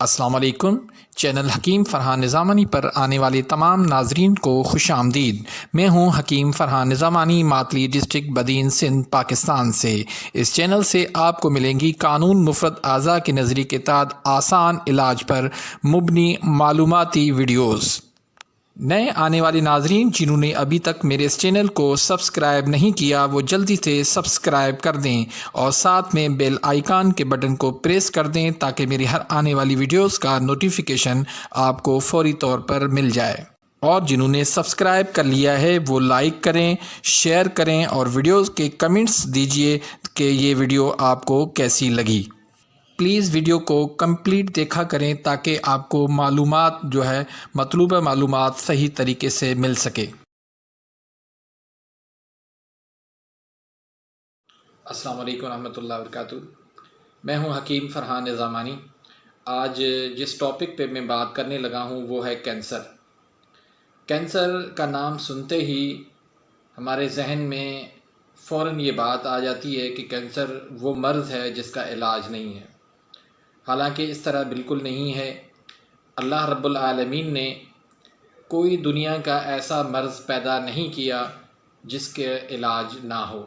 السلام علیکم۔ چینل حکیم فرحان نظامانی پر آنے والے تمام ناظرین کو خوش آمدید۔ میں ہوں حکیم فرحان نظامانی، ماتلی ڈسٹرکٹ بدین سندھ، پاکستان سے۔ اس چینل سے آپ کو ملیں گی قانون مفرد اعضاء کے نظریے کے تحت آسان علاج پر مبنی معلوماتی ویڈیوز۔ نئے آنے والے ناظرین جنہوں نے ابھی تک میرے اس چینل کو سبسکرائب نہیں کیا وہ جلدی سے سبسکرائب کر دیں اور ساتھ میں بیل آئیکن کے بٹن کو پریس کر دیں تاکہ میری ہر آنے والی ویڈیوز کا نوٹیفیکیشن آپ کو فوری طور پر مل جائے۔ اور جنہوں نے سبسکرائب کر لیا ہے وہ لائک کریں، شیئر کریں اور ویڈیوز کے کمنٹس دیجئے کہ یہ ویڈیو آپ کو کیسی لگی۔ پلیز ویڈیو کو کمپلیٹ دیکھا کریں تاکہ آپ کو معلومات مطلوبہ معلومات صحیح طریقے سے مل سکے۔ السلام علیکم ورحمۃ اللہ وبرکاتہ۔ میں ہوں حکیم فرحان نظامانی۔ آج جس ٹاپک پہ میں بات کرنے لگا ہوں وہ ہے کینسر۔ کینسر کا نام سنتے ہی ہمارے ذہن میں فوراً یہ بات آ جاتی ہے کہ کینسر وہ مرض ہے جس کا علاج نہیں ہے۔ حالانکہ اس طرح بالکل نہیں ہے۔ اللہ رب العالمین نے کوئی دنیا کا ایسا مرض پیدا نہیں کیا جس کے علاج نہ ہو۔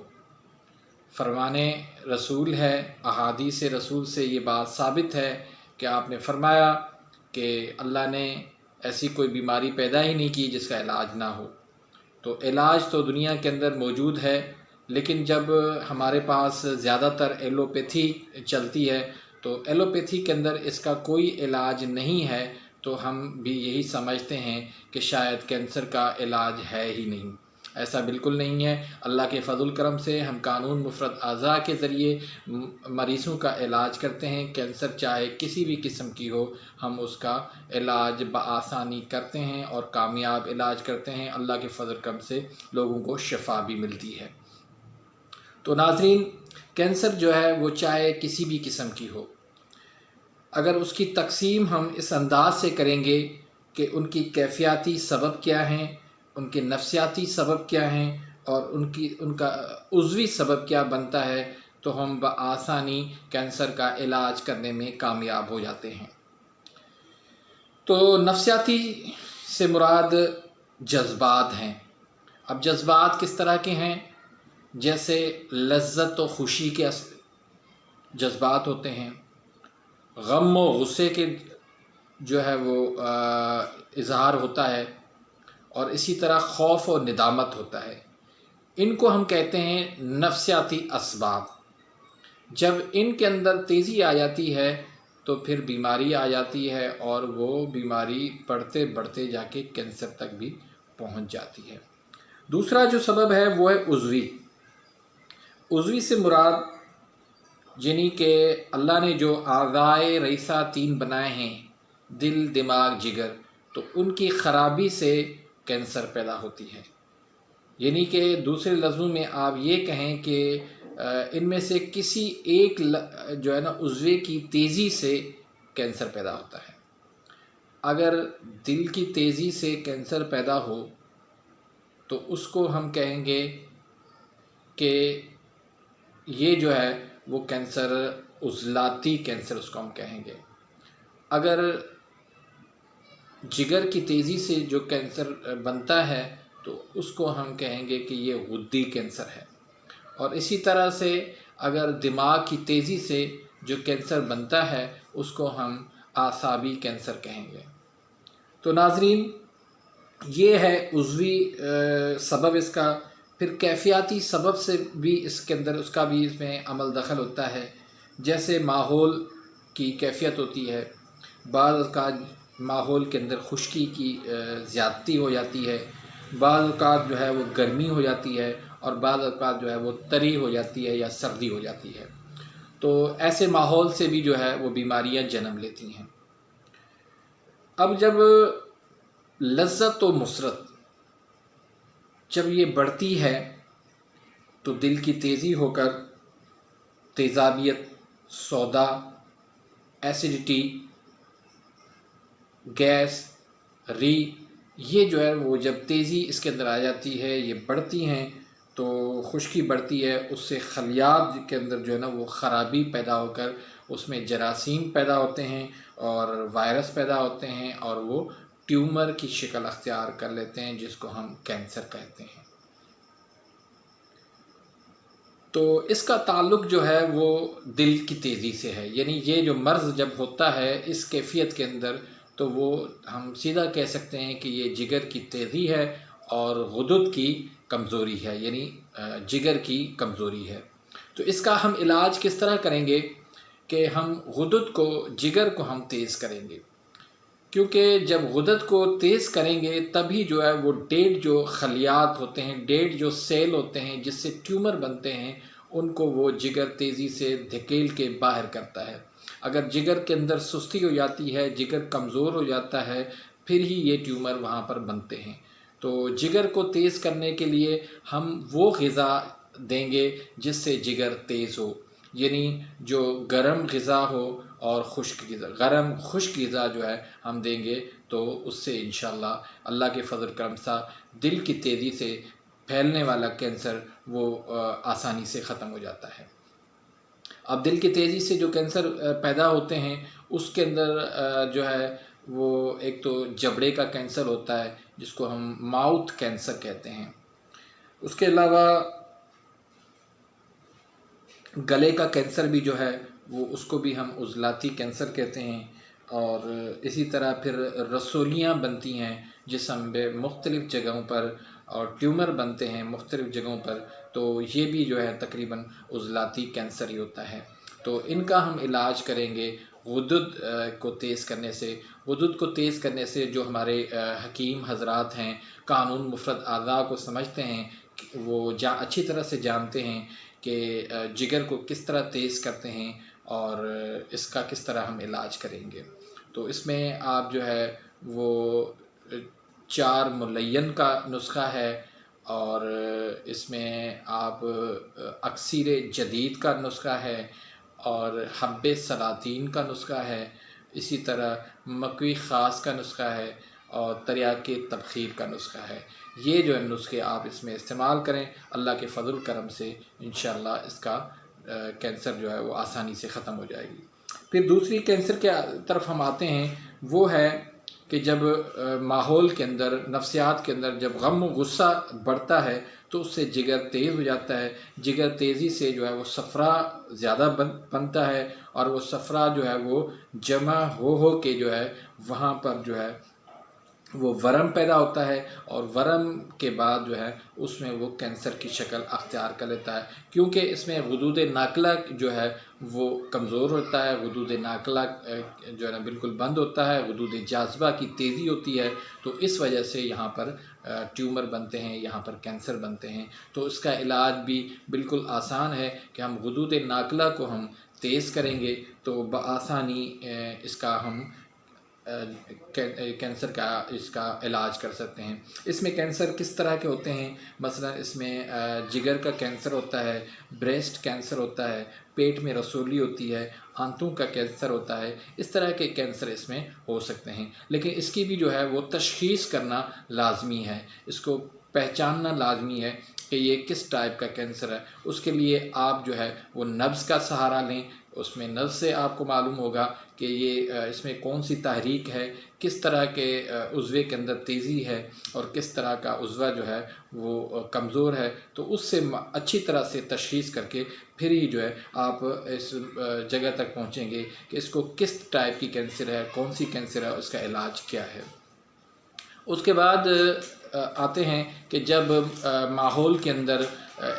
فرمان رسول ہے، احادیث رسول سے یہ بات ثابت ہے کہ آپ نے فرمایا کہ اللہ نے ایسی کوئی بیماری پیدا ہی نہیں کی جس کا علاج نہ ہو۔ تو علاج تو دنیا کے اندر موجود ہے، لیکن جب ہمارے پاس زیادہ تر ایلوپیتھی چلتی ہے تو ایلوپیتھی کے اندر اس کا کوئی علاج نہیں ہے، تو ہم بھی یہی سمجھتے ہیں کہ شاید کینسر کا علاج ہے ہی نہیں۔ ایسا بالکل نہیں ہے۔ اللہ کے فضل کرم سے ہم قانون مفرد اعضاء کے ذریعے مریضوں کا علاج کرتے ہیں۔ کینسر چاہے کسی بھی قسم کی ہو، ہم اس کا علاج بآسانی کرتے ہیں اور کامیاب علاج کرتے ہیں۔ اللہ کے فضل کرم سے لوگوں کو شفا بھی ملتی ہے۔ تو ناظرین، کینسر جو ہے وہ چاہے کسی بھی قسم کی ہو، اگر اس کی تقسیم ہم اس انداز سے کریں گے کہ ان کی کیفیاتی سبب کیا ہیں، ان کے نفسیاتی سبب کیا ہیں اور ان کا عضوی سبب کیا بنتا ہے، تو ہم بآسانی کینسر کا علاج کرنے میں کامیاب ہو جاتے ہیں۔ تو نفسیاتی سے مراد جذبات ہیں۔ اب جذبات کس طرح کے ہیں؟ جیسے لذت و خوشی کے جذبات ہوتے ہیں، غم و غصے کے جو ہے وہ اظہار ہوتا ہے، اور اسی طرح خوف و ندامت ہوتا ہے۔ ان کو ہم کہتے ہیں نفسیاتی اسباب۔ جب ان کے اندر تیزی آ جاتی ہے تو پھر بیماری آ جاتی ہے، اور وہ بیماری بڑھتے بڑھتے جا کے کینسر تک بھی پہنچ جاتی ہے۔ دوسرا جو سبب ہے وہ ہے عضوی۔ عضوی سے مراد یعنی کہ اللہ نے جو اعضائے رئیسہ 3 بنائے ہیں، دل، دماغ، جگر، تو ان کی خرابی سے کینسر پیدا ہوتی ہے۔ یعنی کہ دوسرے لفظوں میں آپ یہ کہیں کہ ان میں سے کسی ایک جو ہے نا عضوے کی تیزی سے کینسر پیدا ہوتا ہے۔ اگر دل کی تیزی سے کینسر پیدا ہو تو اس کو ہم کہیں گے کہ یہ جو ہے وہ کینسر عضلاتی کینسر اس کو ہم کہیں گے۔ اگر جگر کی تیزی سے جو کینسر بنتا ہے تو اس کو ہم کہیں گے کہ یہ غدی کینسر ہے۔ اور اسی طرح سے اگر دماغ کی تیزی سے جو کینسر بنتا ہے اس کو ہم اعصابی کینسر کہیں گے۔ تو ناظرین، یہ ہے عضوی سبب اس کا۔ پھر کیفیاتی سبب سے بھی اس کے اندر اس کا بھی اس میں عمل دخل ہوتا ہے۔ جیسے ماحول کی کیفیت ہوتی ہے، بعض اوقات ماحول کے اندر خشکی کی زیادتی ہو جاتی ہے، بعض اوقات جو ہے وہ گرمی ہو جاتی ہے، اور بعض اوقات جو ہے وہ تری ہو جاتی ہے یا سردی ہو جاتی ہے۔ تو ایسے ماحول سے بھی جو ہے وہ بیماریاں جنم لیتی ہیں۔ اب جب لذت و مسرت جب یہ بڑھتی ہے تو دل کی تیزی ہو کر تیزابیت، سودا، ایسیڈیٹی، گیس، ری، یہ جو ہے وہ جب تیزی اس کے اندر آ جاتی ہے، یہ بڑھتی ہیں، تو خشکی بڑھتی ہے، اس سے خلیات کے اندر جو ہے نا وہ خرابی پیدا ہو کر اس میں جراثیم پیدا ہوتے ہیں اور وائرس پیدا ہوتے ہیں اور وہ ٹیومر کی شکل اختیار کر لیتے ہیں، جس کو ہم کینسر کہتے ہیں۔ تو اس کا تعلق جو ہے وہ دل کی تیزی سے ہے، یعنی یہ جو مرض جب ہوتا ہے اس کیفیت کے اندر، تو وہ ہم سیدھا کہہ سکتے ہیں کہ یہ جگر کی تیزی ہے اور غدد کی کمزوری ہے، یعنی جگر کی کمزوری ہے۔ تو اس کا ہم علاج کس طرح کریں گے کہ ہم غدد کو، جگر کو ہم تیز کریں گے، کیونکہ جب غدد کو تیز کریں گے تبھی جو ہے وہ ڈیڈ جو خلیات ہوتے ہیں، ڈیڈ جو سیل ہوتے ہیں جس سے ٹیومر بنتے ہیں، ان کو وہ جگر تیزی سے دھکیل کے باہر کرتا ہے۔ اگر جگر کے اندر سستی ہو جاتی ہے، جگر کمزور ہو جاتا ہے، پھر ہی یہ ٹیومر وہاں پر بنتے ہیں۔ تو جگر کو تیز کرنے کے لیے ہم وہ غذا دیں گے جس سے جگر تیز ہو، یعنی جو گرم غذا ہو اور خشک غذا۔ گرم خشک غذا جو ہے ہم دیں گے تو اس سے انشاءاللہ اللہ کے فضل کرم سے دل کی تیزی سے پھیلنے والا کینسر وہ آسانی سے ختم ہو جاتا ہے۔ اب دل کی تیزی سے جو کینسر پیدا ہوتے ہیں اس کے اندر جو ہے وہ ایک تو جبڑے کا کینسر ہوتا ہے جس کو ہم ماؤتھ کینسر کہتے ہیں، اس کے علاوہ گلے کا کینسر بھی جو ہے وہ اس کو بھی ہم عضلاتی کینسر کہتے ہیں، اور اسی طرح پھر رسولیاں بنتی ہیں جسم میں مختلف جگہوں پر اور ٹیومر بنتے ہیں مختلف جگہوں پر، تو یہ بھی جو ہے تقریباً عضلاتی کینسر ہی ہوتا ہے۔ تو ان کا ہم علاج کریں گے غدد کو تیز کرنے سے۔ غدد کو تیز کرنے سے جو ہمارے حکیم حضرات ہیں، قانون مفرد اعضاء کو سمجھتے ہیں، وہ اچھی طرح سے جانتے ہیں کہ جگر کو کس طرح تیز کرتے ہیں اور اس کا کس طرح ہم علاج کریں گے۔ تو اس میں آپ جو ہے وہ 4 ملین کا نسخہ ہے، اور اس میں آپ اکسیر جدید کا نسخہ ہے اور حب سلاطین کا نسخہ ہے، اسی طرح مکوی خاص کا نسخہ ہے اور تریاک تبخیر کا نسخہ ہے۔ یہ جو نسخے آپ اس میں استعمال کریں، اللہ کے فضل کرم سے انشاءاللہ اس کا کینسر جو ہے وہ آسانی سے ختم ہو جائے گی۔ پھر دوسری کینسر کے طرف ہم آتے ہیں، وہ ہے کہ جب ماحول کے اندر، نفسیات کے اندر جب غم و غصہ بڑھتا ہے تو اس سے جگر تیز ہو جاتا ہے۔ جگر تیزی سے جو ہے وہ صفرا زیادہ بنتا ہے، اور وہ صفرا جو ہے وہ جمع ہو کے جو ہے وہاں پر جو ہے وہ ورم پیدا ہوتا ہے، اور ورم کے بعد جو ہے اس میں وہ کینسر کی شکل اختیار کر لیتا ہے، کیونکہ اس میں غدود ناقلہ جو ہے وہ کمزور ہوتا ہے، غدود ناقلہ جو ہے نا بالکل بند ہوتا ہے، غدود جاذبہ کی تیزی ہوتی ہے، تو اس وجہ سے یہاں پر ٹیومر بنتے ہیں، یہاں پر کینسر بنتے ہیں۔ تو اس کا علاج بھی بالکل آسان ہے کہ ہم غدود ناقلہ کو ہم تیز کریں گے تو بآسانی اس کا ہم کینسر کا اس کا علاج کر سکتے ہیں۔ اس میں کینسر کس طرح کے ہوتے ہیں؟ مثلا اس میں جگر کا کینسر ہوتا ہے، بریسٹ کینسر ہوتا ہے، پیٹ میں رسولی ہوتی ہے، آنتوں کا کینسر ہوتا ہے، اس طرح کے کینسر اس میں ہو سکتے ہیں۔ لیکن اس کی بھی جو ہے وہ تشخیص کرنا لازمی ہے، اس کو پہچاننا لازمی ہے کہ یہ کس ٹائپ کا کینسر ہے۔ اس کے لیے آپ جو ہے وہ نبض کا سہارا لیں، اس میں نبض سے آپ کو معلوم ہوگا کہ یہ اس میں کون سی تحریک ہے، کس طرح کے عضوے کے اندر تیزی ہے اور کس طرح کا عضوہ جو ہے وہ کمزور ہے، تو اس سے اچھی طرح سے تشخیص کر کے پھر ہی جو ہے آپ اس جگہ تک پہنچیں گے کہ اس کو کس ٹائپ کی کینسر ہے، کون سی کینسر ہے، اس کا علاج کیا ہے۔ اس کے بعد آتے ہیں کہ جب ماحول کے اندر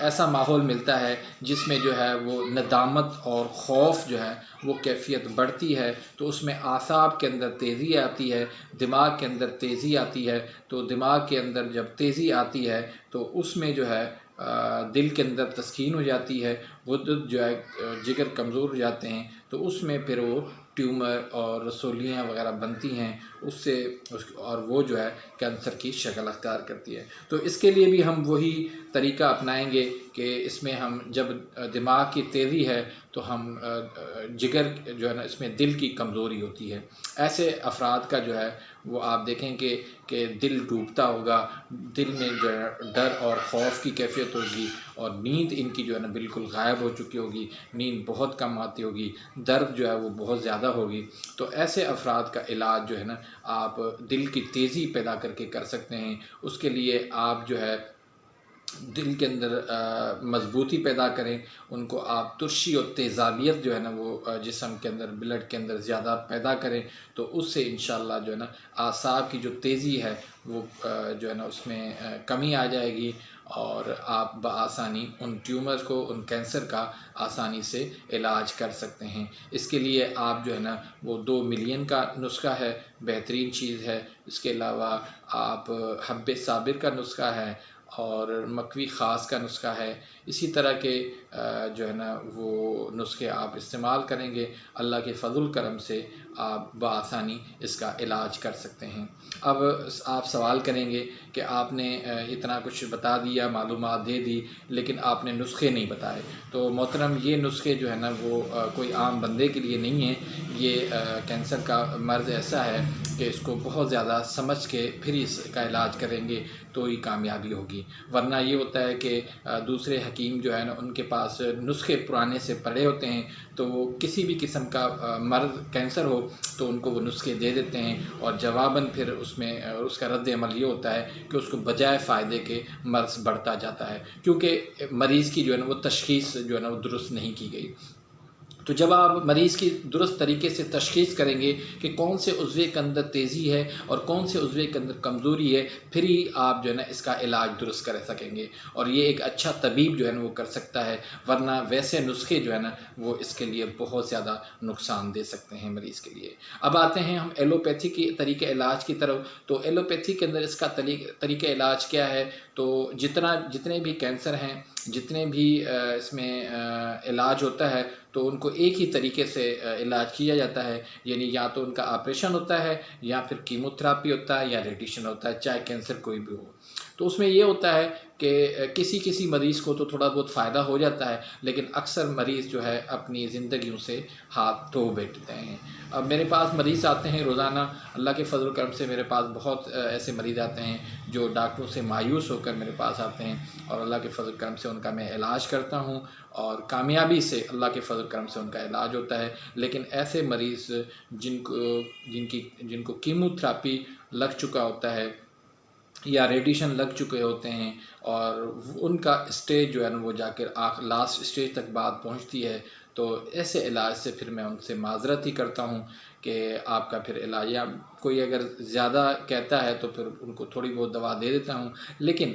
ایسا ماحول ملتا ہے جس میں جو ہے وہ ندامت اور خوف جو ہے وہ کیفیت بڑھتی ہے، تو اس میں اعصاب کے اندر تیزی آتی ہے، دماغ کے اندر تیزی آتی ہے۔ تو دماغ کے اندر جب تیزی آتی ہے تو اس میں جو ہے دل کے اندر تسکین ہو جاتی ہے، غدد جو ہے جگر کمزور ہو جاتے ہیں تو اس میں پھر وہ ٹیومر اور رسولیاں وغیرہ بنتی ہیں، اس سے اور وہ جو ہے کینسر کی شکل اختیار کرتی ہے۔ تو اس کے لیے بھی ہم وہی طریقہ اپنائیں گے کہ اس میں ہم جب دماغ کی تیزی ہے تو ہم جگر جو ہے نا اس میں دل کی کمزوری ہوتی ہے، ایسے افراد کا جو ہے وہ آپ دیکھیں کہ دل ڈوبتا ہوگا، دل میں جو ہے ڈر اور خوف کی کیفیت ہوگی، اور نیند ان کی جو ہے نا بالکل غائب ہو چکی ہوگی، نیند بہت کم آتی ہوگی، درد جو ہے وہ بہت زیادہ ہوگی۔ تو ایسے افراد کا علاج جو ہے نا آپ دل کی تیزی پیدا کر کے کر سکتے ہیں۔ اس کے لیے آپ جو ہے دل کے اندر مضبوطی پیدا کریں، ان کو آپ ترشی اور تیزابیت جو ہے نا وہ جسم کے اندر بلڈ کے اندر زیادہ پیدا کریں، تو اس سے انشاءاللہ جو ہے نا اعصاب کی جو تیزی ہے وہ جو ہے نا اس میں کمی آ جائے گی، اور آپ بآسانی ان ٹیومر کو، ان کینسر کا آسانی سے علاج کر سکتے ہیں۔ اس کے لیے آپ جو ہے نا وہ 2 ملین کا نسخہ ہے، بہترین چیز ہے۔ اس کے علاوہ آپ حب صابر کا نسخہ ہے، اور مکوی خاص کا نسخہ ہے، اسی طرح کے جو ہے نا وہ نسخے آپ استعمال کریں گے، اللہ کے فضل کرم سے آپ بآسانی اس کا علاج کر سکتے ہیں۔ اب آپ سوال کریں گے کہ آپ نے اتنا کچھ بتا دیا، معلومات دے دی، لیکن آپ نے نسخے نہیں بتائے۔ تو محترم، یہ نسخے جو ہے نا وہ کوئی عام بندے کے لیے نہیں ہیں، یہ کینسر کا مرض ایسا ہے کہ اس کو بہت زیادہ سمجھ کے پھر اس کا علاج کریں گے تو ہی کامیابی ہوگی، ورنہ یہ ہوتا ہے کہ دوسرے حکیم جو ہے نا ان کے پاس نسخے پرانے سے پڑے ہوتے ہیں، تو وہ کسی بھی قسم کا مرض کینسر ہو تو ان کو وہ نسخے دے دیتے ہیں، اور جواباً پھر اس میں اس کا رد عمل یہ ہوتا ہے کہ اس کو بجائے فائدے کے مرض بڑھتا جاتا ہے، کیونکہ مریض کی جو ہے نا وہ تشخیص جو ہے نا وہ درست نہیں کی گئی۔ تو جب آپ مریض کی درست طریقے سے تشخیص کریں گے کہ کون سے عضوے کے اندر تیزی ہے اور کون سے عضوے کے اندر کمزوری ہے، پھر ہی آپ جو ہے نا اس کا علاج درست کر سکیں گے، اور یہ ایک اچھا طبیب جو ہے نا وہ کر سکتا ہے، ورنہ ویسے نسخے جو ہے نا وہ اس کے لیے بہت زیادہ نقصان دے سکتے ہیں مریض کے لیے۔ اب آتے ہیں ہم ایلوپیتھی کی طریقہ علاج کی طرف۔ تو ایلوپیتھی کے اندر اس کا طریقہ علاج کیا ہے؟ تو جتنے بھی کینسر ہیں، جتنے بھی اس میں علاج ہوتا ہے تو ان کو ایک ہی طریقے سے علاج کیا جاتا ہے، یعنی یا تو ان کا آپریشن ہوتا ہے، یا پھر کیمو تھراپی ہوتا ہے، یا ریڈیشن ہوتا ہے، چاہے کینسر کوئی بھی ہو۔ تو اس میں یہ ہوتا ہے کہ کسی مریض کو تو تھوڑا بہت فائدہ ہو جاتا ہے، لیکن اکثر مریض جو ہے اپنی زندگیوں سے ہاتھ دھو بیٹھتے ہیں۔ اب میرے پاس مریض آتے ہیں روزانہ، اللہ کے فضل و کرم سے میرے پاس بہت ایسے مریض آتے ہیں جو ڈاکٹروں سے مایوس ہو کر میرے پاس آتے ہیں، اور اللہ کے فضل و کرم سے ان کا میں علاج کرتا ہوں، اور کامیابی سے اللہ کے فضل و کرم سے ان کا علاج ہوتا ہے۔ لیکن ایسے مریض جن کو کیمو تھراپی لگ چکا ہوتا ہے یا ریڈیشن لگ چکے ہوتے ہیں، اور ان کا اسٹیج جو ہے نا وہ جا کر لاسٹ اسٹیج تک بات پہنچتی ہے، تو ایسے علاج سے پھر میں ان سے معذرت ہی کرتا ہوں کہ آپ کا پھر علاج، یا کوئی اگر زیادہ کہتا ہے تو پھر ان کو تھوڑی بہت دوا دے دیتا ہوں، لیکن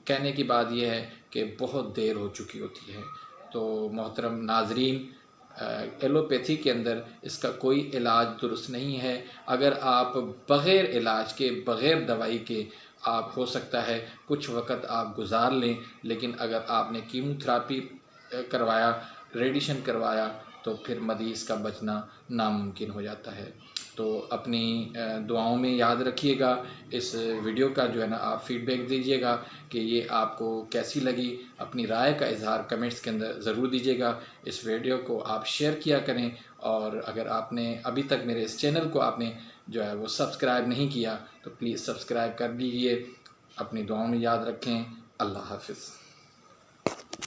کہنے کی بات یہ ہے کہ بہت دیر ہو چکی ہوتی ہے۔ تو محترم ناظرین، ایلوپیتھی کے اندر اس کا کوئی علاج درست نہیں ہے۔ اگر آپ بغیر علاج کے، بغیر دوائی کے، آپ ہو سکتا ہے کچھ وقت آپ گزار لیں، لیکن اگر آپ نے کیمو تھراپی کروایا، ریڈیشن کروایا، تو پھر مریض کا بچنا ناممکن ہو جاتا ہے۔ تو اپنی دعاؤں میں یاد رکھیے گا، اس ویڈیو کا جو ہے نا آپ فیڈ بیک دیجیے گا کہ یہ آپ کو کیسی لگی، اپنی رائے کا اظہار کمنٹس کے اندر ضرور دیجیے گا۔ اس ویڈیو کو آپ شیئر کیا کریں، اور اگر آپ نے ابھی تک میرے اس چینل کو آپ نے جو ہے وہ سبسکرائب نہیں کیا تو پلیز سبسکرائب کر دیجیے۔ اپنی دعاؤں میں یاد رکھیں۔ اللہ حافظ۔